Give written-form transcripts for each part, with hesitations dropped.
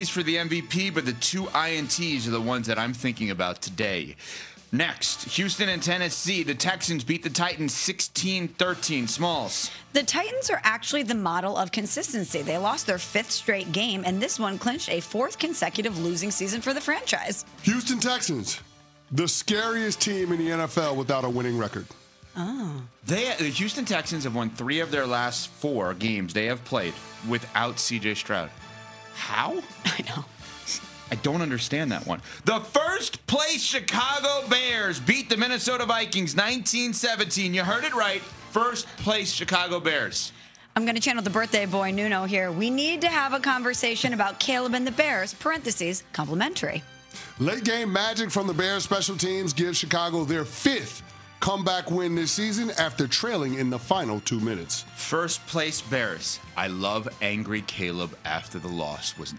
For the MVP, but the two INTs are the ones that I'm thinking about today. Next, Houston and Tennessee. The Texans beat the Titans 16-13. Smalls. The Titans are actually the model of consistency. They lost their fifth straight game, and this one clinched a fourth consecutive losing season for the franchise. Houston Texans, the scariest team in the NFL without a winning record. Oh. The Houston Texans have won 3 of their last 4 games they have played without C.J. Stroud. How? I know. I don't understand that one. The first place Chicago Bears beat the Minnesota Vikings 19-17. You heard it right. First place Chicago Bears. I'm going to channel the birthday boy Nuno here. We need to have a conversation about Caleb and the Bears, parentheses, complimentary. Late game magic from the Bears special teams gives Chicago their 5th comeback win this season after trailing in the final 2 minutes. First place Bears. I love angry Caleb after the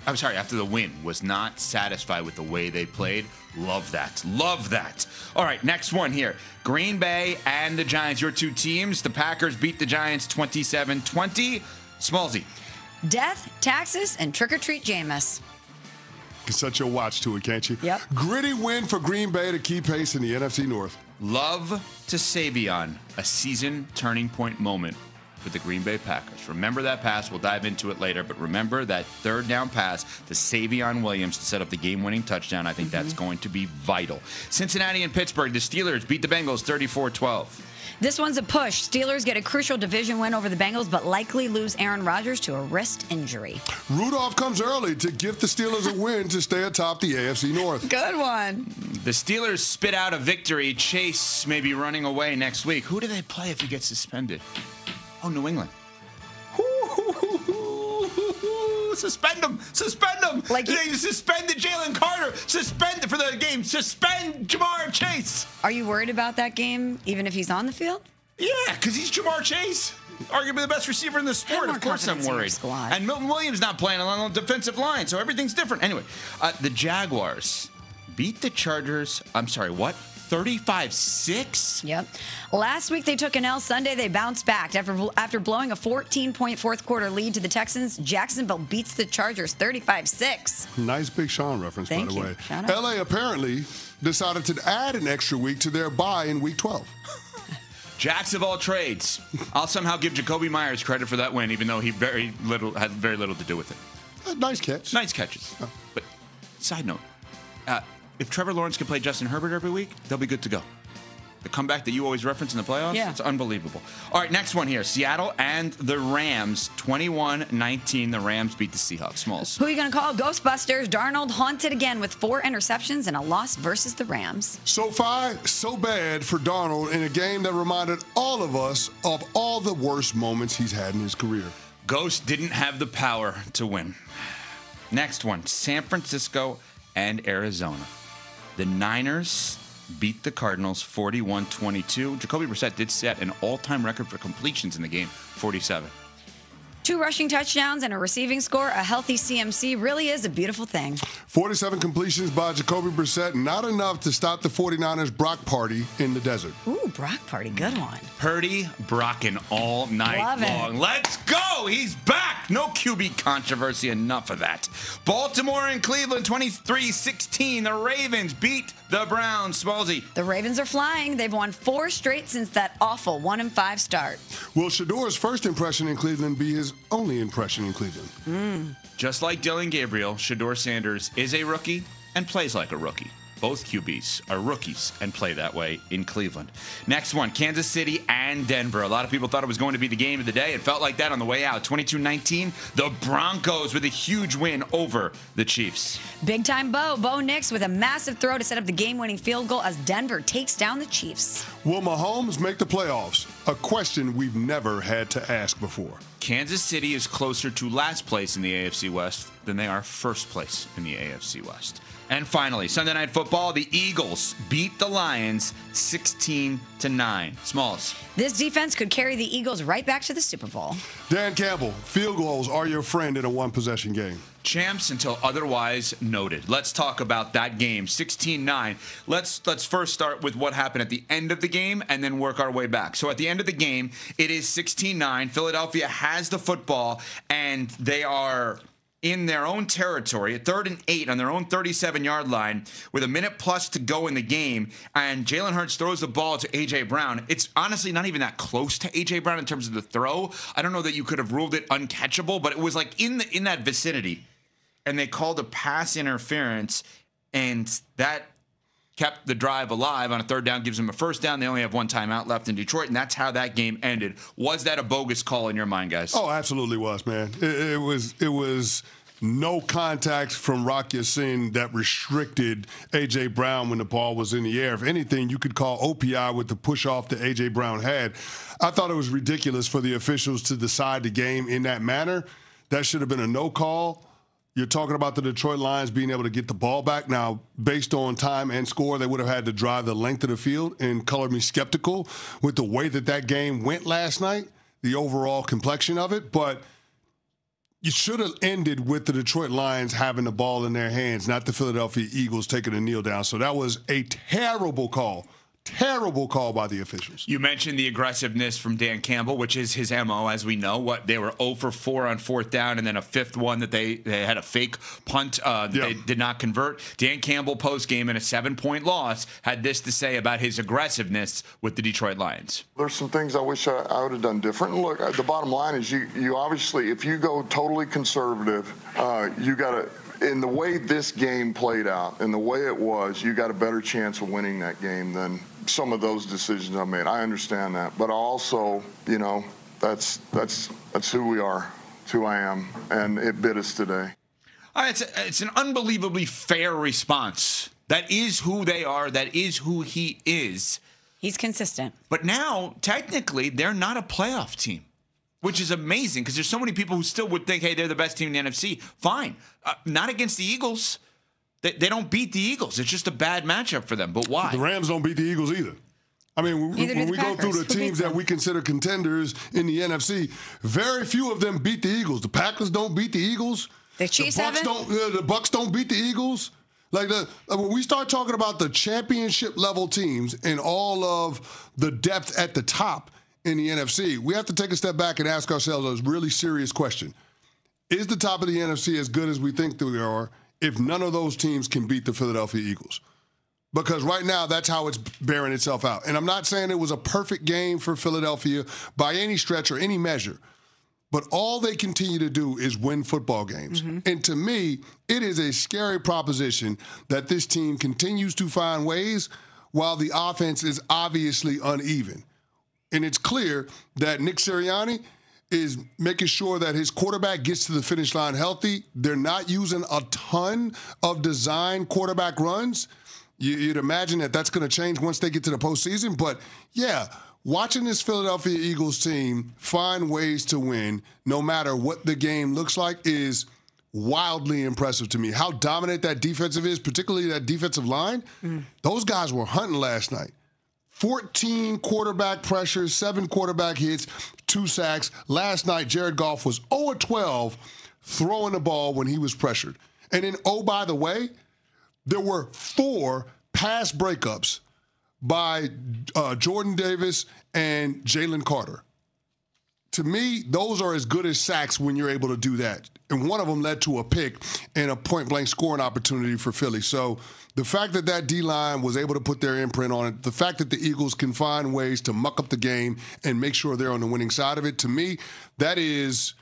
after the win. Was not satisfied with the way they played. Love that. Love that. All right, next one here. Green Bay and the Giants, your two teams. The Packers beat the Giants 27-20. Smallsy. Death, taxes, and trick-or-treat Jameis. You can set your watch to it, can't you? Yep. Gritty win for Green Bay to keep pace in the NFC North. Love to Savion, a season turning point moment for the Green Bay Packers. Remember that pass. We'll dive into it later, but remember that third down pass to Savion Williams to set up the game-winning touchdown. I think that's going to be vital. Cincinnati and Pittsburgh, the Steelers beat the Bengals 34-12. This one's a push. Steelers get a crucial division win over the Bengals, but likely lose Aaron Rodgers to a wrist injury. Rudolph comes early to give the Steelers a win to stay atop the AFC North. Good one. The Steelers spit out a victory. Chase may be running away next week. Who do they play if he gets suspended? Oh, New England. Suspend him! Suspend him! Like they suspended Jalen Carter. Suspend for the game. Suspend Jamar Chase. Are you worried about that game, even if he's on the field? Yeah, because he's Jamar Chase. Arguably the best receiver in the sport. Of course I'm worried. And Milton Williams not playing along the defensive line, so everything's different. Anyway, the Jaguars beat the Chargers. I'm sorry, what? 35-6? Yep. Last week they took an L. Sunday they bounced back. After blowing a 14-point fourth quarter lead to the Texans, Jacksonville beats the Chargers 35-6. Nice Big Sean reference, Thank by the you. way. Shout out. LA apparently decided to add an extra week to their bye in week 12. Jacks of all trades. I'll somehow give Jacoby Myers credit for that win, even though he had very little to do with it. Nice catch. Nice catches. Oh. But side note, if Trevor Lawrence can play Justin Herbert every week, they'll be good to go. The comeback that you always reference in the playoffs, it's unbelievable. All right, next one here. Seattle and the Rams, 21-19. The Rams beat the Seahawks. Smalls. Who are you going to call? Ghostbusters. Darnold haunted again with 4 interceptions and a loss versus the Rams. So far, so bad for Darnold in a game that reminded all of us of all the worst moments he's had in his career. Ghost didn't have the power to win. Next one, San Francisco and Arizona. The Niners beat the Cardinals 41-22. Jacoby Brissett did set an all-time record for completions in the game, 47. 2 rushing touchdowns and a receiving score. A healthy CMC really is a beautiful thing. 47 completions by Jacoby Brissett, not enough to stop the 49ers' Brock party in the desert. Ooh, Brock party, good one. Purdy brocking all night long. Let's go! He's back! No QB controversy, enough of that. Baltimore and Cleveland, 23-16. The Ravens beat the Browns. Smallsy. The Ravens are flying. They've won 4 straight since that awful 1-5 start. Will Shador's first impression in Cleveland be his only impression in Cleveland? Just like Dylan Gabriel, Shador Sanders is a rookie and plays like a rookie. Both QBs are rookies and play that way in Cleveland. Next one, Kansas City and Denver. A lot of people thought it was going to be the game of the day. It felt like that on the way out. 22-19, the Broncos with a huge win over the Chiefs. Big-time Bo Nix with a massive throw to set up the game-winning field goal as Denver takes down the Chiefs. Will Mahomes make the playoffs? A question we've never had to ask before. Kansas City is closer to last place in the AFC West than they are first place in the AFC West. And finally, Sunday Night Football, the Eagles beat the Lions 16-9. Smalls. This defense could carry the Eagles right back to the Super Bowl. Dan Campbell, field goals are your friend in a one-possession game. Champs until otherwise noted. Let's talk about that game, 16-9. Let's first start with what happened at the end of the game and then work our way back. So at the end of the game, it is 16-9. Philadelphia has the football, and they are in their own territory at 3rd and 8 on their own 37-yard line with a minute plus to go in the game, and Jalen Hurts throws the ball to A.J. Brown. It's honestly not even that close to A.J. Brown in terms of the throw. I don't know that you could have ruled it uncatchable, but it was like in that vicinity. And they called a pass interference, and that kept the drive alive on a 3rd down, gives them a 1st down. They only have one timeout left in Detroit, and that's how that game ended. Was that a bogus call in your mind, guys? Oh, absolutely was, man. It was no contact from Rock Ya-Sin that restricted A.J. Brown when the ball was in the air. If anything, you could call OPI with the push-off that A.J. Brown had. I thought it was ridiculous for the officials to decide the game in that manner. That should have been a no call. You're talking about the Detroit Lions being able to get the ball back. Now, based on time and score, they would have had to drive the length of the field and color me skeptical with the way that game went last night, the overall complexion of it. But you should have ended with the Detroit Lions having the ball in their hands, not the Philadelphia Eagles taking a kneel down. So that was a terrible call. Terrible call by the officials. You mentioned the aggressiveness from Dan Campbell, which is his MO, as we know. They were 0 for 4 on 4th down, and then a 5th one that they had a fake punt they did not convert. Dan Campbell, post-game in a 7-point loss, had this to say about his aggressiveness with the Detroit Lions. There's some things I wish I would have done different. And look, the bottom line is you obviously, if you go totally conservative, you got to, in the way this game played out and the way it was, you got a better chance of winning that game than some of those decisions I made. I understand that, but also, that's who we are. It's who I am, and it bit us today. It's an unbelievably fair response. That is who they are. That is who he is. He's consistent. But now, technically, they're not a playoff team, which is amazing because there's so many people who still would think, hey, they're the best team in the NFC. Fine. Not against the Eagles. They don't beat the Eagles. It's just a bad matchup for them. But why? The Rams don't beat the Eagles either. I mean, when we go through the teams that we consider contenders in the NFC, very few of them beat the Eagles. The Packers don't beat the Eagles. The Chiefs haven't? The Bucks don't beat the Eagles. When we start talking about the championship level teams and all of the depth at the top in the NFC, we have to take a step back and ask ourselves a really serious question. Is the top of the NFC as good as we think they are if none of those teams can beat the Philadelphia Eagles? Because right now, that's how it's bearing itself out. And I'm not saying it was a perfect game for Philadelphia by any stretch or any measure, but all they continue to do is win football games. Mm-hmm. And to me, it is a scary proposition that this team continues to find ways while the offense is obviously uneven. And it's clear that Nick Sirianni is making sure that his quarterback gets to the finish line healthy. They're not using a ton of design quarterback runs. You'd imagine that that's going to change once they get to the postseason. But, yeah, watching this Philadelphia Eagles team find ways to win, no matter what the game looks like, is wildly impressive to me. How dominant that defensive is, particularly that defensive line. Those guys were hunting last night. 14 quarterback pressures, 7 quarterback hits, 2 sacks. Last night, Jared Goff was 0-12 throwing the ball when he was pressured. And then, oh, by the way, there were 4 pass breakups by Jordan Davis and Jalen Carter. To me, those are as good as sacks when you're able to do that. And one of them led to a pick and a point-blank scoring opportunity for Philly. So the fact that that D-line was able to put their imprint on it, the fact that the Eagles can find ways to muck up the game and make sure they're on the winning side of it, to me, that is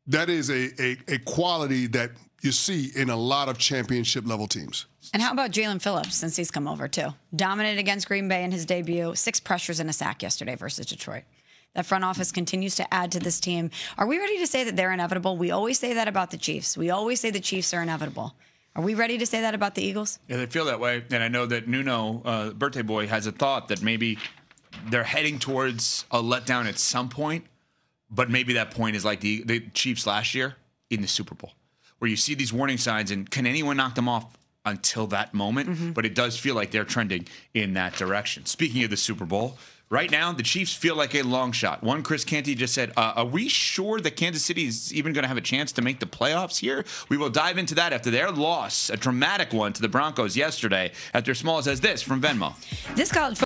a quality that you see in a lot of championship-level teams. And how about Jalen Phillips, since he's come over, too? Dominated against Green Bay in his debut. 6 pressures and a sack yesterday versus Detroit. That front office continues to add to this team. Are we ready to say that they're inevitable? We always say that about the Chiefs. We always say the Chiefs are inevitable. Are we ready to say that about the Eagles? Yeah, they feel that way. And I know that Nuno, birthday boy, has a thought that maybe they're heading towards a letdown at some point, but maybe that point is like the Chiefs last year in the Super Bowl, where you see these warning signs, and can anyone knock them off until that moment? Mm-hmm. But it does feel like they're trending in that direction. Speaking of the Super Bowl, right now, the Chiefs feel like a long shot. One, Chris Canty just said, are we sure that Kansas City is even going to have a chance to make the playoffs here? We will dive into that after their loss, a dramatic one to the Broncos yesterday, after Small says this from Venmo. This college